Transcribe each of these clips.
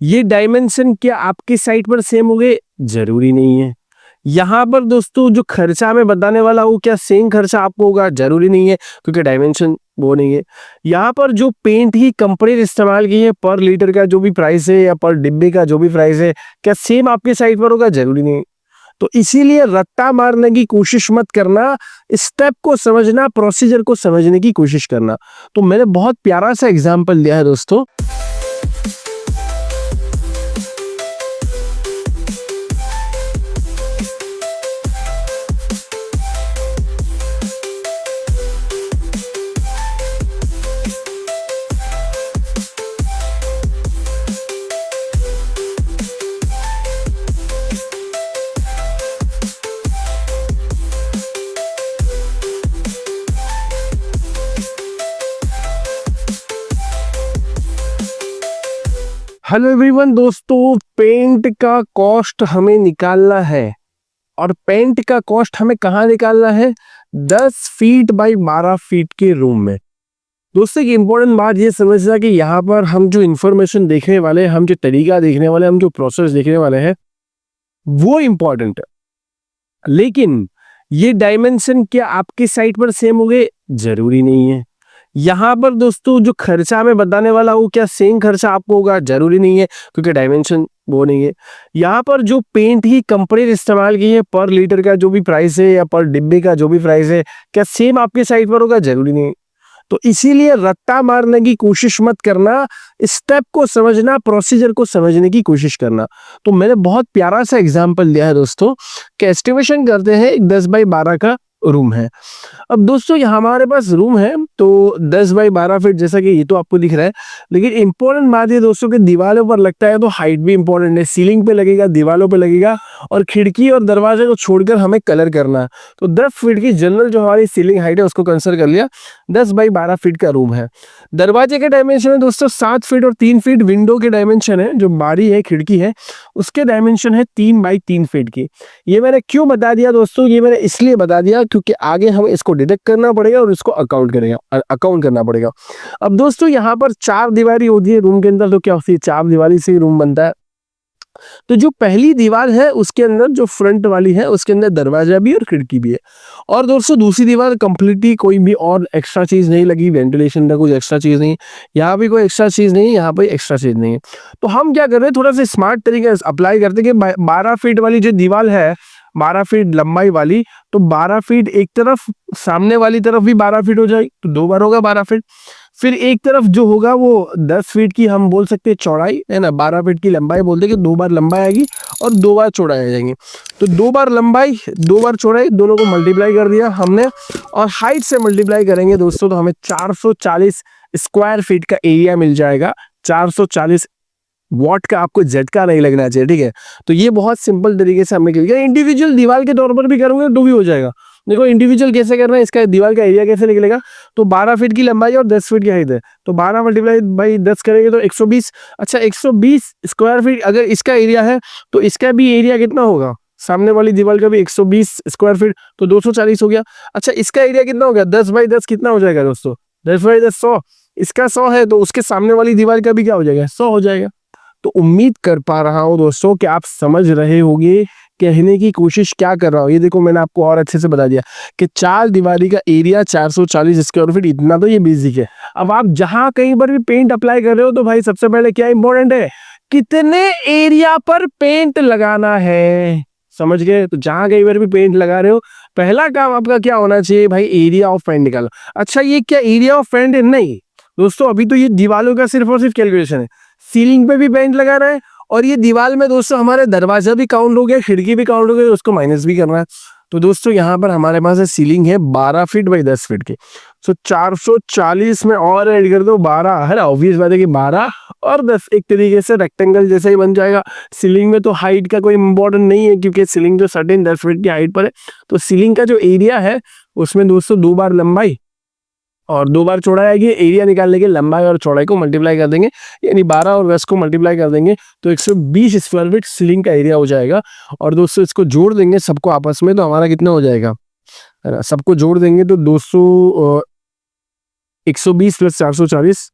ये डायमेंशन क्या आपकी साइट पर सेम होंगे? जरूरी नहीं है। यहाँ पर दोस्तों जो खर्चा मैं बताने वाला हूँ क्या सेम खर्चा आपको होगा? जरूरी नहीं है, क्योंकि डायमेंशन वो नहीं है। यहाँ पर जो पेंट की कंपनी ने इस्तेमाल की है, पर लीटर का जो भी प्राइस है या पर डिब्बे का जो भी प्राइस है, क्या सेम आपके साइट पर होगा? जरूरी नहीं। तो इसीलिए रट्टा मारने की कोशिश मत करना, स्टेप को समझना, प्रोसीजर को समझने की कोशिश करना। तो मैंने बहुत प्यारा सा एग्जाम्पल दिया है दोस्तों। हेलो एवरीवन दोस्तों, पेंट का कॉस्ट हमें निकालना है और पेंट का कॉस्ट हमें कहाँ निकालना है? 10 फीट बाई 12 फीट के रूम में। दोस्तों एक इंपॉर्टेंट बात ये समझना कि यहाँ पर हम जो इंफॉर्मेशन देखने वाले हैं, हम जो तरीका देखने वाले हैं, हम जो प्रोसेस देखने वाले हैं, वो इम्पोर्टेंट है। लेकिन ये डायमेंशन क्या आपकी साइट पर सेम होंगे? जरूरी नहीं है। यहाँ पर दोस्तों जो खर्चा मैं बताने वाला हूँ क्या सेम खर्चा आपको होगा? जरूरी नहीं है, क्योंकि डायमेंशन वो नहीं है। यहाँ पर जो पेंट की कंपनी ने इस्तेमाल की है, पर लीटर का जो भी प्राइस है या पर डिब्बे का जो भी प्राइस है, क्या सेम आपके साइट पर होगा? जरूरी नहीं। तो इसीलिए रट्टा मारने की कोशिश मत करना, स्टेप को समझना, प्रोसीजर को समझने की कोशिश करना। तो मैंने बहुत प्यारा सा एग्जाम्पल दिया है दोस्तों कि एस्टिमेशन करते हैं एक 10 बाई 12 का रूम है। अब दोस्तों यहाँ हमारे पास रूम है तो 10 बाई 12 फीट, जैसा कि ये तो आपको दिख रहा है। लेकिन इंपॉर्टेंट बात ये दोस्तों कि दीवारों पर लगता है तो हाइट भी इंपॉर्टेंट है। सीलिंग पे लगेगा, दीवारों पे लगेगा, और खिड़की और दरवाजे को छोड़कर हमें कलर करना है। तो 10 फीट की जनरल जो हमारी सीलिंग हाइट है उसको कंसिडर कर लिया। 10 बाई 12 फीट का रूम है। दरवाजे के डायमेंशन है दोस्तों 7 फीट और 3 फीट। विंडो के डायमेंशन है, जो बारी है, खिड़की है, उसके डायमेंशन है 3 बाई 3 फीट की। ये मैंने क्यों बता दिया दोस्तों? ये मैंने इसलिए बता दिया क्योंकि आगे हमें इसको डिडक्ट करना पड़ेगा और इसको अकाउंट करना पड़ेगा। अब दोस्तों यहाँ पर 4 दीवारी होती है रूम के अंदर। तो क्या होती है? 4 दीवारी से ही रूम बनता है। तो जो पहली दीवार है उसके अंदर, जो फ्रंट वाली है, उसके अंदर दरवाजा भी और खिड़की भी है। और दोस्तों दूसरी दीवार कंप्लीटली कोई भी और एक्स्ट्रा चीज नहीं लगी, वेंटिलेशन का कुछ एक्स्ट्रा चीज नहीं, यहाँ भी कोई एक्स्ट्रा चीज नहीं, यहाँ पे एक्स्ट्रा चीज नहीं है। तो हम क्या कर रहे हैं, थोड़ा सा स्मार्ट तरीके से अप्लाई करते हैं कि 12 फीट वाली जो दीवार है, 12 फीट लंबाई वाली, तो 12 फीट एक तरफ, सामने वाली तरफ भी 12 फीट हो जाएगी, तो 2 बार होगा 12 फीट। फिर एक तरफ जो होगा वो 10 फीट की हम बोल सकते हैं चौड़ाई, है ना। 12 फीट की लंबाई बोलते हैं कि 2 बार लंबाई आएगी और 2 बार चौड़ाई आ जाएंगी। तो 2 बार लंबाई, 2 बार चौड़ाई, दोनों को मल्टीप्लाई कर दिया हमने, और हाइट से मल्टीप्लाई करेंगे दोस्तों तो हमें 440 स्क्वायर फीट का एरिया मिल जाएगा। 440 वॉट का आपको झटका नहीं लगना चाहिए, ठीक है। तो ये बहुत सिंपल तरीके से हमें इंडिविजुअल दीवार के तौर पर भी करोगे तो भी हो जाएगा। देखो इंडिविजुअल कैसे करना है, इसका दीवार का एरिया कैसे निकलेगा। तो 12 फीट की लंबाई और 10 फीट की हाइट है, तो 12 मल्टीप्लाई बाई 10 करेंगे तो 120। अच्छा 120 स्क्वायर फीट अगर इसका एरिया है, तो इसका भी एरिया कितना होगा? सामने वाली दीवार का भी 120 स्क्वायर फीट, तो 240 हो गया। अच्छा इसका एरिया कितना हो गया? 10 बाई 10 कितना हो जाएगा दोस्तों? 10 बाई 10 100। इसका 100 है तो उसके सामने वाली दीवार का भी क्या हो जाएगा? 100 हो जाएगा। तो उम्मीद कर पा रहा हूं दोस्तों कि आप समझ रहे होंगे कहने की कोशिश क्या कर रहा हूं। ये देखो मैंने आपको और अच्छे से बता दिया कि 4 दीवारी का एरिया 440 स्क्वायर फीट, इतना तो ये बेसिक है। अब आप जहां कहीं पर भी पेंट अप्लाई कर रहे हो तो भाई सबसे पहले क्या इंपॉर्टेंट है? कितने एरिया पर पेंट लगाना है, समझ गए। तो जहां कहीं पर भी पेंट लगा रहे हो, पहला काम आपका क्या होना चाहिए भाई? एरिया ऑफ पेंट निकालो। अच्छा ये क्या एरिया ऑफ पेंट है? नहीं दोस्तों, अभी तो ये दीवारों का सिर्फ और सिर्फ कैलकुलेशन है। सीलिंग पे भी पेंट लगा रहा है, और ये दीवार में दोस्तों हमारे दरवाजा भी काउंट हो गया, खिड़की भी काउंट हो गई, उसको माइनस भी करना है। तो दोस्तों यहाँ पर हमारे पास सीलिंग है 12 फीट बाई 10 फीट की। सो 440 में और ऐड कर दो 12, है ना। ऑब्वियस बात है कि 12 और 10 एक तरीके से रेक्टेंगल जैसा ही बन जाएगा। सीलिंग में तो हाइट का कोई इंपॉर्टेंट नहीं है, क्योंकि सीलिंग जो सर्टेन 10 फीट की हाइट पर है। तो सीलिंग का जो एरिया है उसमें दोस्तों 2 बार लंबाई और 2 बार चौड़ाई आएगी। एरिया निकालने के लंबाई और चौड़ाई को मल्टीप्लाई कर देंगे, यानी 12 और 10 को मल्टीप्लाई कर देंगे तो 120 स्क्वायर फीट सीलिंग का एरिया हो जाएगा। और दोस्तों इसको जोड़ देंगे सबको आपस में, तो हमारा कितना हो जाएगा, है ना। सबको जोड़ देंगे तो 120 प्लस 440,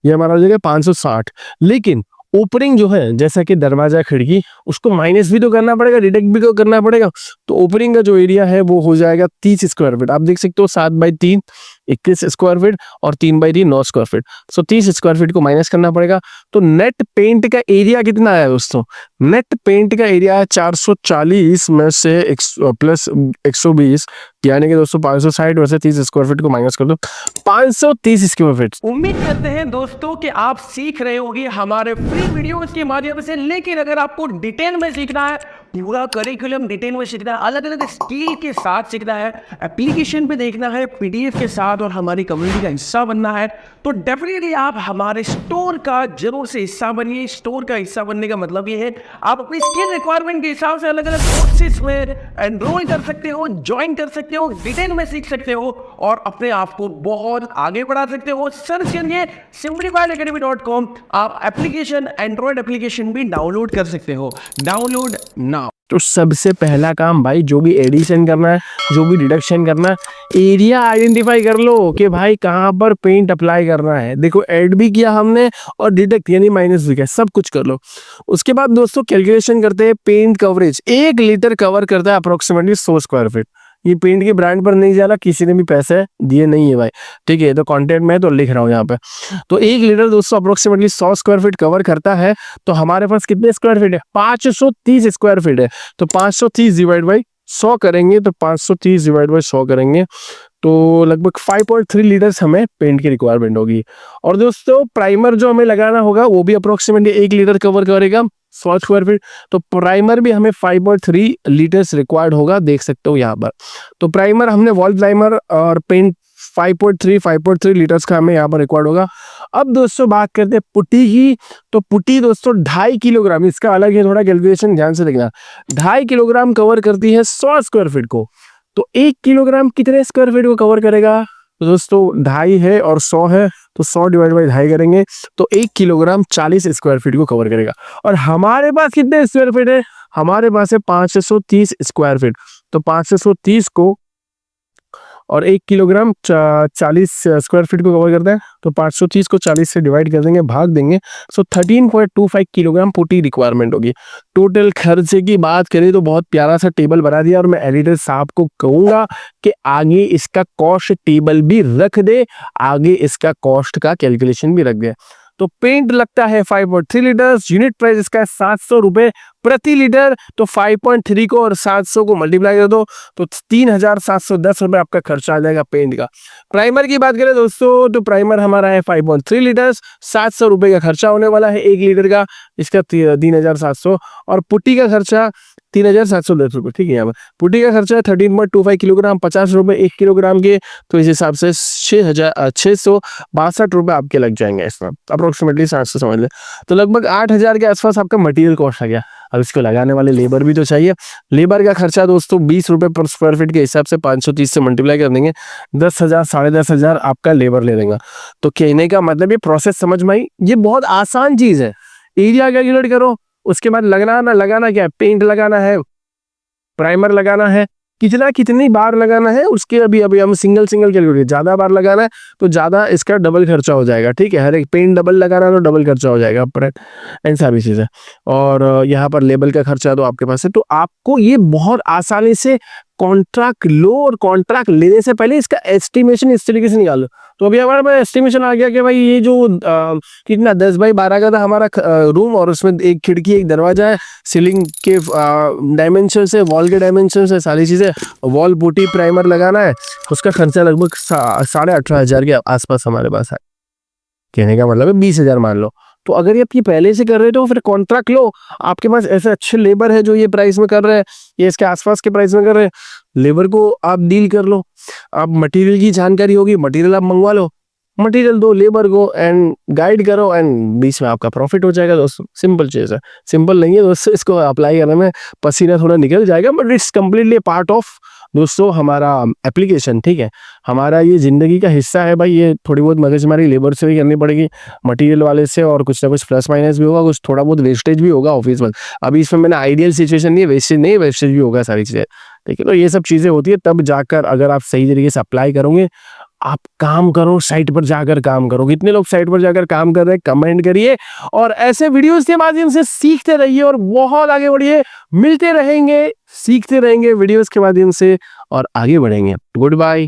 ये हमारा हो जाएगा 560। लेकिन ओपनिंग जो है जैसा कि दरवाजा खिड़की उसको माइनस भी तो करना पड़ेगा, डिडक्ट भी तो करना पड़ेगा। तो ओपनिंग का जो एरिया है वो हो जाएगा 30 स्क्वायर फीट। आप देख सकते हो 7/3 21 स्क्वायर फीट और 3/3 9 स्क्वायर फीट। सो 30 स्क्वायर फीट को माइनस करना पड़ेगा। तो नेट पेंट का एरिया कितना है दोस्तों? नेट पेंट का एरिया है 440 में से प्लस 120, यानी कि दोस्तों 560 में से 30 स्क्वायर फीट को माइनस कर दो, 530 स्क्वायर फीट। उम्मीद करते हैं दोस्तों कि आप सीख रहे होंगे हमारे फ्री वीडियोस के माध्यम से। लेकिन अगर आपको डिटेल में सीखना है, पूरा करिकुलम डिटेल में सीखना है, अलग अलग स्किल के साथ सीखना है, एप्लीकेशन पे देखना है, पीडीएफ के साथ और हमारी कम्युनिटी का हिस्सा बनना है, तो डेफिनेटली आप हमारे स्टोर का जरूर से हिस्सा बनिए। स्टोर का हिस्सा बनने का मतलब ये है आप अपनी स्किल रिक्वायरमेंट के हिसाब से अलग अलग कोर्सेज में एनरोल कर सकते हो, ज्वाइन कर सकते हो, डिटेल में सीख सकते हो और अपने आप को बहुत आगे बढ़ा सकते हो। सर्च करिए simplifiedacademy.com। आप एप्लीकेशन, एंड्रॉइड एप्लीकेशन भी डाउनलोड कर सकते हो। Download now. तो सबसे पहला काम भाई, जो भी एडिशन करना है, जो भी डिडक्शन करना है, एरिया आइडेंटिफाई कर लो कि भाई कहाँ पर पेंट अप्लाई करना है। देखो ऐड भी किया हमने और डिडक्ट यानी माइनस भी किया, सब कुछ कर लो। उसके बाद दोस्तों कैलकुलेशन करते हैं पेंट कवरेज। 1 लीटर कवर करता है अप्रोक्सीमेटली 100 स्क्वायर फीट। ये पेंट के ब्रांड पर नहीं जा रहा, किसी ने भी पैसे दिए नहीं है भाई, ठीक है? तो कंटेंट में तो लिख रहा हूँ यहाँ पे। तो 1 लीटर दोस्तों अप्रोक्सीमेटली 100 स्क्वायर फीट कवर करता है। तो हमारे पास कितने स्क्वायर फीट है? 530 स्क्वायर फीट है। तो 530 डिवाइड बाई 100 करेंगे, तो 530 डिवाइड बाई 100 करेंगे तो लगभग 5.3 लीटर्स हमें पेंट की रिक्वायरमेंट होगी। और दोस्तों प्राइमर जो हमें लगाना होगा वो भी अप्रोक्सीमेटली 1 लीटर कवर करेगा 100 स्क्वायर फीट। तो प्राइमर भी हमें 5.3 लीटर्स रिक्वायर्ड होगा, देख सकते हो यहाँ पर। तो प्राइमर हमने वॉल प्राइमर और पेंट 5.3 लीटर्स का हमें यहाँ पर रिक्वायर्ड होगा। अब दोस्तों बात करते हैं पुट्टी की। तो पुट्टी दोस्तों 2.5 किलोग्राम, इसका अलग है थोड़ा कैलकुलेशन, ध्यान से देखना। 2.5 किलोग्राम कवर करती है 100 स्क्वायर फीट को। तो 1 किलोग्राम कितने स्क्वायर फीट को कवर करेगा? तो दोस्तों 2.5 है और 100 है, तो 100 डिवाइड बाई 2.5 करेंगे तो 1 किलोग्राम 40 स्क्वायर फीट को कवर करेगा। और हमारे पास कितने स्क्वायर फीट है? हमारे पास है 530 स्क्वायर फीट। तो 530 को और 1 किलोग्राम 40 स्क्वायर फीट को कवर करता है। तो 530 को 40 से डिवाइड कर देंगे, भाग देंगे। सो 13.25 किलोग्राम पुट्टी रिक्वायरमेंट होगी। टोटल खर्चे की बात करें तो बहुत प्यारा सा टेबल बना दिया और मैं एडिटर साहब को कहूंगा कि आगे इसका कॉस्ट टेबल भी रख दे, आगे इसका कॉस्ट का कैलकुलेशन भी रख दे। तो पेंट लगता है 5.3 लीटर्स, यूनिट प्राइस इसका है 700 रुपए प्रति लीटर। तो 5.3 को और 700 को मल्टीप्लाई कर दो तो 3,710 रुपए आपका खर्चा आ जाएगा पेंट का। प्राइमर की बात करें दोस्तों तो प्राइमर हमारा है 5.3 लीटर्स, 700 रुपए का खर्चा होने वाला है 1 लीटर का, इसका 3,700। और पुट्टी का खर्चा 3,710 रुपए, ठीक है? यहाँ पर पुट्टी का खर्चा है 13.25 किलोग्राम, 50 रुपए 1 किलोग्राम के। तो इस हिसाब से 6,662 रुपए आपके लग जाएंगे इसमें, अप्रोक्सीमेटली 700 समझ ले। तो लगभग 8,000 के आसपास आपका मटेरियल कॉस्ट आ गया। अब इसको लगाने वाले लेबर भी तो चाहिए। लेबर का खर्चा दोस्तों 20 रुपए पर स्क्वायर फीट के हिसाब से 530 से मल्टीप्लाई कर देंगे, 10,000 10,500 आपका लेबर ले देगा। तो कहने का मतलब ये प्रोसेस समझ में आई, ये बहुत आसान चीज है। एरिया कैलकुलेट करो, उसके बाद लगाना क्या है? पेंट लगाना है, प्राइमर लगाना है, कितनी बार लगाना है उसके अभी हम सिंगल कैलकुलेट। ज्यादा बार लगाना है तो ज्यादा इसका डबल खर्चा हो जाएगा, ठीक है? हर एक पेंट डबल लगाना है तो डबल खर्चा हो जाएगा, एंड सारी चीजें। और यहाँ पर लेबल का खर्चा तो आपके पास है। तो आपको ये बहुत आसानी से कॉन्ट्रैक्ट लो और कॉन्ट्रैक्ट लेने से पहले इसका एस्टिमेशन इस तरीके से निकालो। तो अभी हमारे पास एस्टिमेशन आ गया कि भाई ये जो कितना 10x12 का था हमारा रूम, और उसमें एक खिड़की एक दरवाजा है, सीलिंग के डायमेंशन है, वॉल के डायमेंशन है, सारी चीजें, वॉल पुट्टी प्राइमर लगाना है, उसका खर्चा लगभग 18,500 के आसपास हमारे पास है। कहने का मतलब है 20,000 मान लो। तो अगर ये आप ये पहले से कर रहे हो तो फिर कॉन्ट्रैक्ट लो। आपके पास ऐसे अच्छे लेबर है जो ये प्राइस में कर रहे हैं, ये इसके आसपास के प्राइस में कर रहे हैं, लेबर को आप डील कर लो। आप मटेरियल की जानकारी होगी, मटेरियल आप मंगवा लो, मटेरियल दो लेबर को एंड गाइड करो, एंड बीच में आपका प्रॉफिट हो जाएगा दोस्तों। सिंपल चीज है, सिंपल नहीं है दोस्तों, इसको अप्लाई करने में पसीना थोड़ा निकल जाएगा, but it's completely part of दोस्तों हमारा एप्लीकेशन, ठीक है? हमारा ये जिंदगी का हिस्सा है भाई। ये थोड़ी बहुत मगजमारी लेबर से भी करनी पड़ेगी, मटेरियल वाले से, और कुछ ना कुछ प्लस माइनस भी होगा, कुछ थोड़ा बहुत वेस्टेज भी होगा ऑफिस में। अभी इसमें मैंने आइडियल सिचुएशन नहीं है, वेस्टेज नहीं है, वेस्टेज भी होगा सारी चीजें, ठीक है? तो ये सब चीजें होती है, तब जाकर अगर आप सही तरीके से अप्लाई करोगे आप काम करो, साइट पर जाकर काम करो। कितने लोग साइट पर जाकर काम कर रहे हैं कमेंट करिए, और ऐसे वीडियोस के माध्यम से सीखते रहिए और बहुत आगे बढ़िए। मिलते रहेंगे, सीखते रहेंगे वीडियोस के माध्यम से और आगे बढ़ेंगे। Good bye,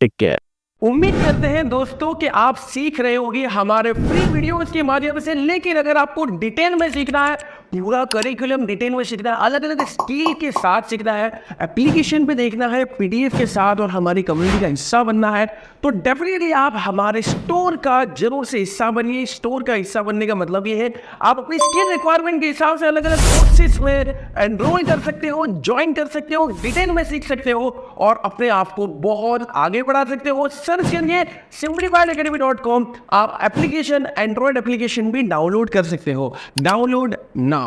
take care. उम्मीद करते हैं दोस्तों कि आप सीख रहे होंगे हमारे फ्री वीडियोस के माध्यम से, लेकिन अगर आपको डिटेल में सीखना है, पूरा करिकुलम डिटेल में सीखना है, अलग अलग स्किल के साथ सीखना है, एप्लीकेशन पे देखना है, पीडीएफ के साथ और हमारी कम्युनिटी का हिस्सा बनना है, तो डेफिनेटली आप हमारे स्टोर का जरूर से हिस्सा बनिए। स्टोर का हिस्सा बनने का मतलब ये है आप अपनी स्किल रिक्वायरमेंट के हिसाब से अलग अलग कोर्सेज में एनरोल कर सकते हो, ज्वाइन कर सकते हो, डिटेल में सीख सकते हो और अपने आप को बहुत आगे बढ़ा सकते हो। सर्च करिए simplifiedacademy.com। आप एप्लीकेशन, एंड्रॉयड एप्लीकेशन भी डाउनलोड कर सकते हो। Download now.